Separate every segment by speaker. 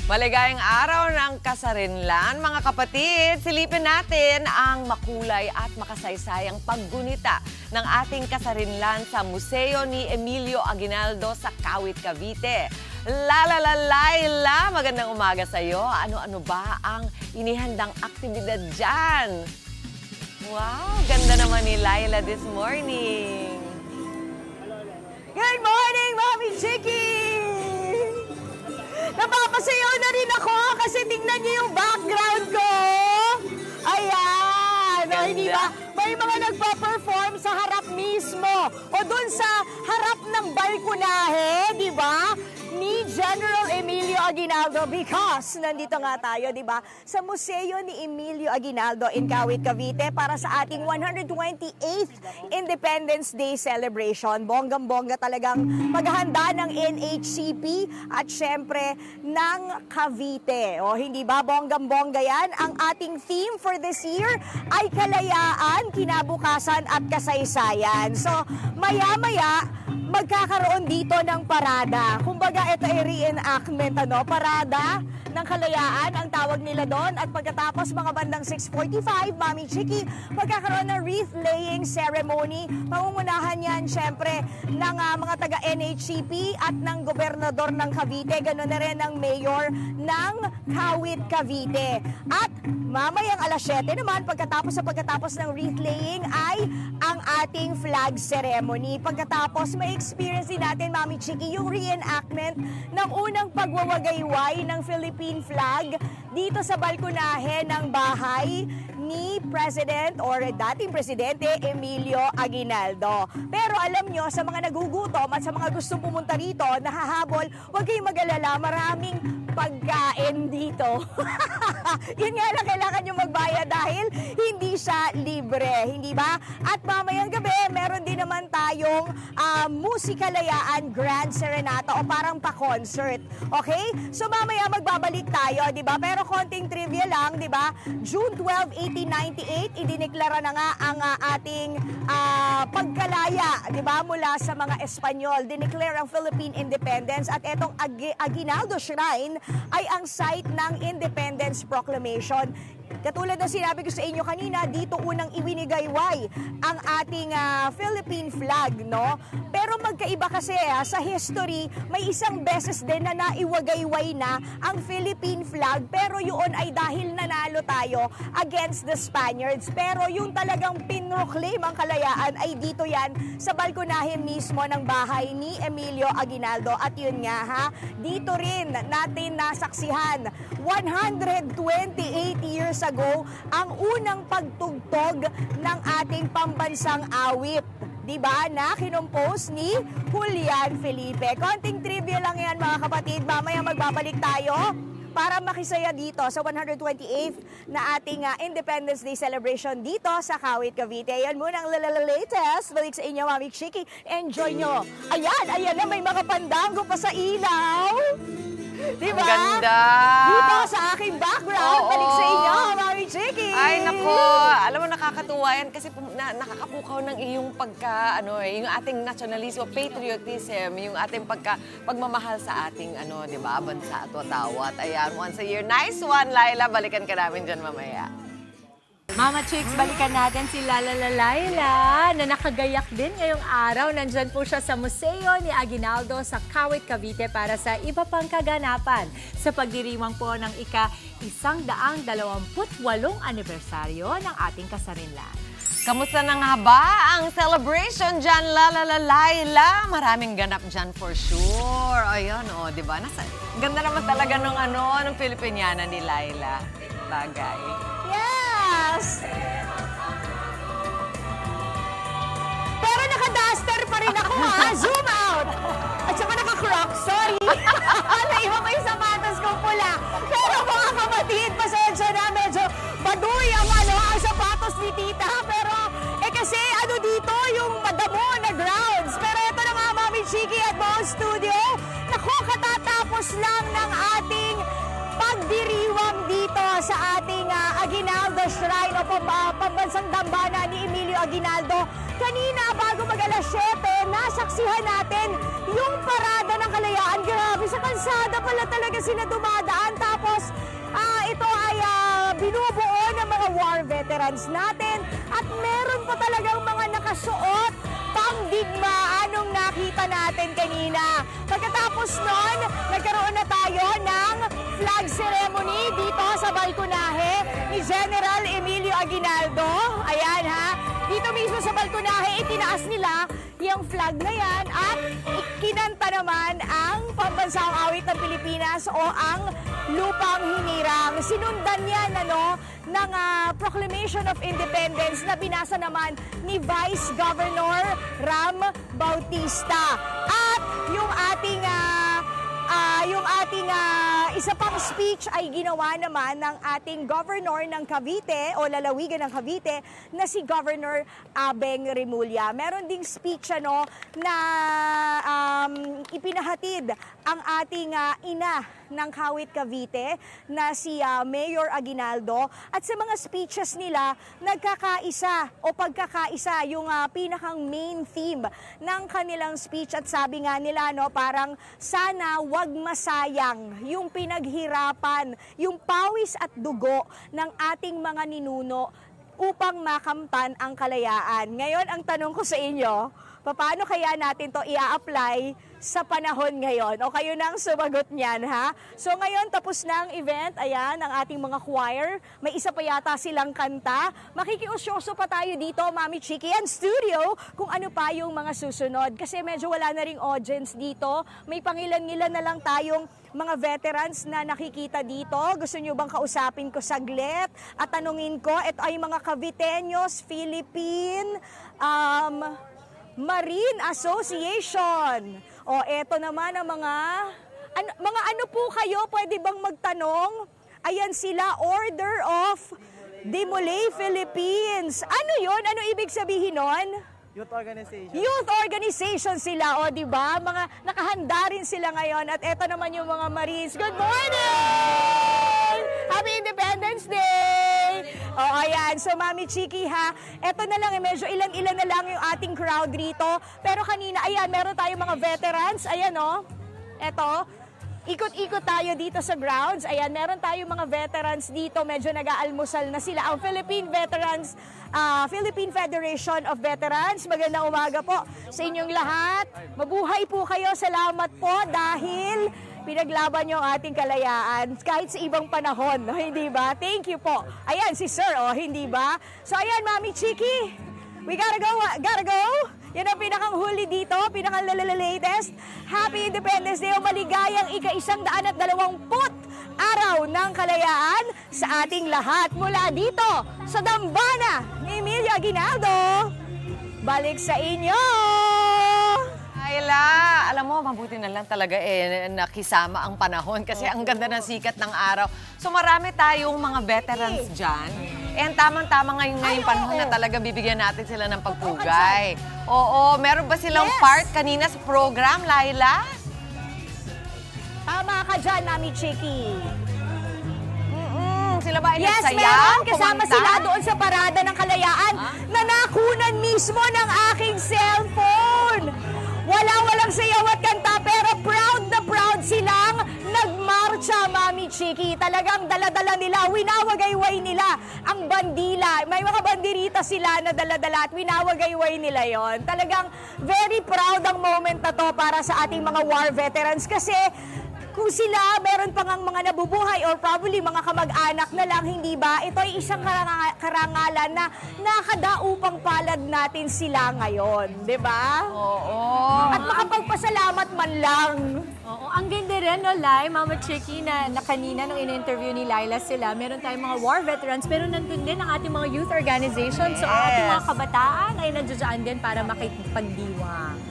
Speaker 1: Maligayang araw ng kasarinlan, mga kapatid. Silipin natin ang makulay at makasaysayang paggunita ng ating kasarinlan sa Museo ni Emilio Aguinaldo sa Kawit, Cavite. Laila, magandang umaga sa iyo. Ano-ano ba ang inihandang aktibidad dyan? Wow, ganda naman ni Laila this morning.
Speaker 2: Good morning, Mami Chiki! Napapasayaw na rin ako kasi tingnan niyo yung background ko. Ayan! O, hindi ba? May mga nagpa-perform sa harap mismo o dun sa harap ng balkonahe, di ba? Ni General Emilio Aguinaldo because nandito nga tayo, di ba? Sa Museo ni Emilio Aguinaldo in Kawit, Cavite para sa ating 128th Independence Day celebration. Bonggang-bongga talagang paghahanda ng NHCP at syempre ng Cavite. O hindi ba bonggang-bongga yan? Ang ating theme for this year ay kalayaan, kinabukasan at kasaysayan. So maya-maya magkakaroon dito ng parada. Kumbaga, ito ay reenactment, parada ng kalayaan, ang tawag nila doon. At pagkatapos, mga bandang 6:45, Mami Chiki, magkakaroon ng wreath-laying ceremony. Pangungunahan yan, syempre, ng mga taga-NHCP at ng gobernador ng Cavite. Ganoon na rin ang mayor ng Kawit, Cavite. At mamayang alas 7 naman, pagkatapos ng wreath-laying, ay ang ating flag ceremony. Pagkatapos, may experience din natin, Mami Chiki, yung reenactment ng unang pagwawagayway ng Philippine flag dito sa balkonahe ng bahay ni President or dating Presidente Emilio Aguinaldo. Pero alam nyo, sa mga nagugutom at sa mga gustong pumunta rito, nahahabol, huwag kayong mag-alala, maraming pagkain dito. Yun nga lang, kailangan nyo magbayad dahil hindi siya libre, hindi ba? At mamayang gabi, meron din naman tayong musikalayaan grand serenata o parang pa-concert. Okay? So mamaya magbabalik tayo, di ba? Pero konting trivia lang, di ba? June 12, 1898, idineklara na nga ang ating pagkalaya, di ba? Mula sa mga Espanyol. Dineclare ang Philippine Independence at etong Aguinaldo Shrine ay ang site ng Independence Proclamation. Katulad ng sinabi ko sa inyo kanina, dito unang iwinigayway ang ating Philippine flag, no? Pero magkaiba kasi sa history, may isang beses din na naiwagayway na ang Philippine flag, pero yun ay dahil nanalo tayo against the Spaniards. Pero yung talagang pinroclaim ang kalayaan ay dito yan sa balkonahe mismo ng bahay ni Emilio Aguinaldo. At yun nga dito rin natin nasaksihan 128 years ago ang unang pagtugtog ng ating pambansang awit. Diba? Na kinompose ni Julian Felipe. Konting trivia lang yan, mga kapatid. Mamaya magbabalik tayo para makisaya dito sa 128th na ating Independence Day celebration dito sa Kawit, Cavite. Yan muna ang latest. Balik sa inyo, Mami Chiki. Enjoy nyo. Ayan na, may mga pandango pa sa ilaw. Diba?
Speaker 1: Ang ganda!
Speaker 2: Dito sa aking background, balik sa inyo, Mami Chiki!
Speaker 1: Ay, nako! Alam mo, nakakatuwa yan kasi nakakapukaw ng iyong yung ating nationalismo, patriotism, yung ating pagmamahal sa ating, di ba, bansa at watawat. Ayan, once a year. Nice one, Laila. Balikan ka namin dyan mamaya.
Speaker 2: Mama Chicks, balikan natin si Laila na nakagayak din ngayong araw. Nandyan po siya sa Museo ni Aguinaldo sa Kawit, Cavite para sa iba pang kaganapan sa pagdiriwang po ng ika-128 anibersaryo ng ating kasarinlan.
Speaker 1: Kamusta na nga ba ang celebration dyan, Laila? Maraming ganap dyan for sure. Ayun, di ba? Ganda naman talaga ng Filipiniana ni Laila. Bagay.
Speaker 2: Yes! Pero naka-duster pa rin ako, Zoom out! At saka naka-crocs, sorry. Naiba ko yung sapatos ko pula. Pero mga kapatid, pasensya na, medyo baduy ang sapatos ni tita. Pero, kasi dito, yung madamo na grounds. Pero ito na nga, Mami Chiki at buong studio. Naku, katatapos lang ng ating pagdiriwang dito sa ating Aguinaldo Shrine o pambansang dambana ni Emilio Aguinaldo. Kanina, bago mag-alas 7, nasaksihan natin yung parada ng ng Kalayaan. Grabe, sa kalsada pala talaga sila dumadaan. Tapos, ito ay binubuo ng mga war veterans natin. At meron pa talagang mga nakasuot pangdigmaan nung nakita natin kanina. Pagkatapos nun, nagkaroon na tayo ng flag ceremony dito sa balkonahe ni General Emilio Aguinaldo. Ayan ha, dito mismo sa balkonahe, itinaas nila yung flag na yan at kinanta naman ang pambansang awit ng Pilipinas o ang Lupang Hinirang. Sinundan yan ng Proclamation of Independence na binasa naman ni Vice Governor Ram Bautista. At yung ating isa pang speech ay ginawa naman ng ating governor ng Cavite o lalawigan ng Cavite na si Governor Abeng Remulla. Meron ding speech na ipinahatid ang ating ina ng Kawit Cavite na si Mayor Aguinaldo. At sa mga speeches nila, nagkakaisa o pagkakaisa yung pinakang main theme ng kanilang speech. At sabi nga nila, parang sana wag masayang yung pinaghirapan, yung pawis at dugo ng ating mga ninuno upang makamtan ang kalayaan. Ngayon, ang tanong ko sa inyo, paano kaya natin to i-apply sa panahon ngayon? O kayo nang sumagot niyan, ha? So ngayon, tapos na ang event. Ayan, ang ating mga choir. May isa pa yata silang kanta. Makikiusyoso pa tayo dito, Mami Chiki, and studio, kung ano pa yung mga susunod. Kasi medyo wala na ring audience dito. May pangilan-ngilan na lang tayong mga veterans na nakikita dito. Gusto nyo bang kausapin ko saglit? At tanungin ko, ito ay mga Caviteños, Philippine, Marine Association. O eto naman ang mga ano po kayo, pwede bang magtanong? Ayan sila, Order of Demolay Philippines. Ano yon? Ano ibig sabihin nun?
Speaker 3: Youth organization.
Speaker 2: Youth organization sila, o di ba? Mga nakahanda rin sila ngayon. At eto naman yung mga Marines. Good morning! Happy Independence Day! O ayan, so Mami Chiki ha, eto na lang, medyo ilan-ilan na lang yung ating crowd rito. Pero kanina, ayan, meron tayong mga veterans. Ayan eto. Ikot-ikot tayo dito sa grounds. Ayan, meron tayong mga veterans dito. Medyo nag-aalmusal na sila. Ang Philippine Federation of Veterans. Magandang umaga po sa inyong lahat. Mabuhay po kayo. Salamat po dahil pinaglaban nyo ang ating kalayaan kahit sa ibang panahon. Hindi ba? Thank you po. Ayan, si Sir, hindi ba? So ayan, Mami Chiki. We gotta go. Yan ang pinakang huli dito, pinakang latest. Happy Independence Day o maligayang ika-120 araw ng kalayaan sa ating lahat. Mula dito sa Dambana ni Emilio Aguinaldo. Balik sa inyo!
Speaker 1: Ayla, alam mo, mabuti na lang talaga nakisama ang panahon kasi ang ganda ng sikat ng araw. So marami tayong mga veterans dyan. And tamang-tama ngayong panahon na talaga bibigyan natin sila ng pagpugay. Oo, meron ba silang part kanina sa program, Laila?
Speaker 2: Tama ka dyan, Mami Chiki.
Speaker 1: Sila ba ay
Speaker 2: Yes,
Speaker 1: nagsayaw?
Speaker 2: meron. Kasama
Speaker 1: kumanta?
Speaker 2: sila doon sa parada ng kalayaan na nakunan mismo ng aking cellphone. Walang sayaw at kanta pero proud na proud silang nagmarcha, Mami Chiki. Talagang dala-dala nila, winawagayway nila ang bandila. May mga bandirita sila na dala-dala at winawagayway nila yon. Talagang very proud ang moment na to para sa ating mga war veterans kasi kung sila meron pang ang mga nabubuhay or probably mga kamag-anak na lang, hindi ba? Ito ay isang karangalan na nakadaupang palad natin sila ngayon, di ba?
Speaker 1: Oo.
Speaker 2: At makapagpasalamat man lang.
Speaker 4: Oo, ang ganda rin, no, Lai, Mama Chiki, na kanina nung in-interview ni Laila sila, meron tayong mga war veterans, pero nandun din ang ating mga youth organization. So, ang ating mga kabataan ay nandiyan din para makipagdiwang.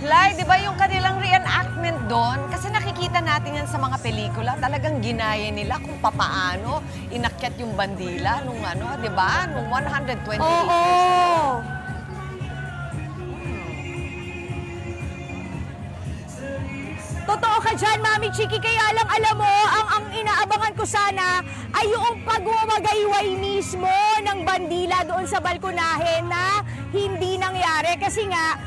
Speaker 1: Lai, di ba yung kanilang reenactment doon? Kasi nakikita natin yan sa mga pelikula. Talagang ginaya nila kung papaano inakyat yung bandila nung di ba? Nung 128 years ago.
Speaker 2: Totoo ka dyan, Mami Chiki. Kaya lang alam mo, ang inaabangan ko sana ay yung pagwawagayway mismo ng bandila doon sa balkonahe na hindi nangyari nangyayari kasi nga,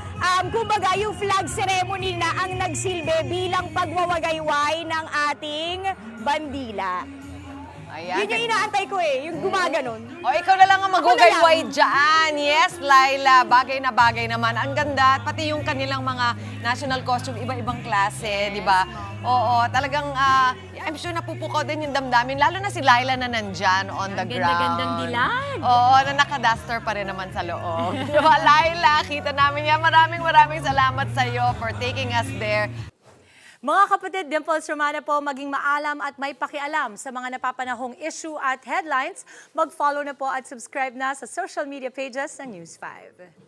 Speaker 2: kumbaga yung flag ceremony na ang nagsilbi bilang pagwawagayway ng ating bandila.
Speaker 1: Ayan.
Speaker 2: Yun yung inaantay ko yung gumaganon.
Speaker 1: O, ikaw na lang ang magugayway dyan. Yes, Laila, bagay na bagay naman. Ang ganda, pati yung kanilang mga national costume, iba-ibang klase, di ba? Oo, talagang, I'm sure napupukaw din yung damdamin, lalo na si Laila na nandyan on the ground.
Speaker 4: Ganda-gandang dilag.
Speaker 1: Oo, na nakaduster pa rin naman sa loob. Di ba, Laila, kita namin yan. Maraming salamat sa iyo for taking us there.
Speaker 4: Mga kapatid, Dimples Romana po, maging maalam at may pakialam sa mga napapanahong issue at headlines. Mag-follow na po at subscribe na sa social media pages ng News 5.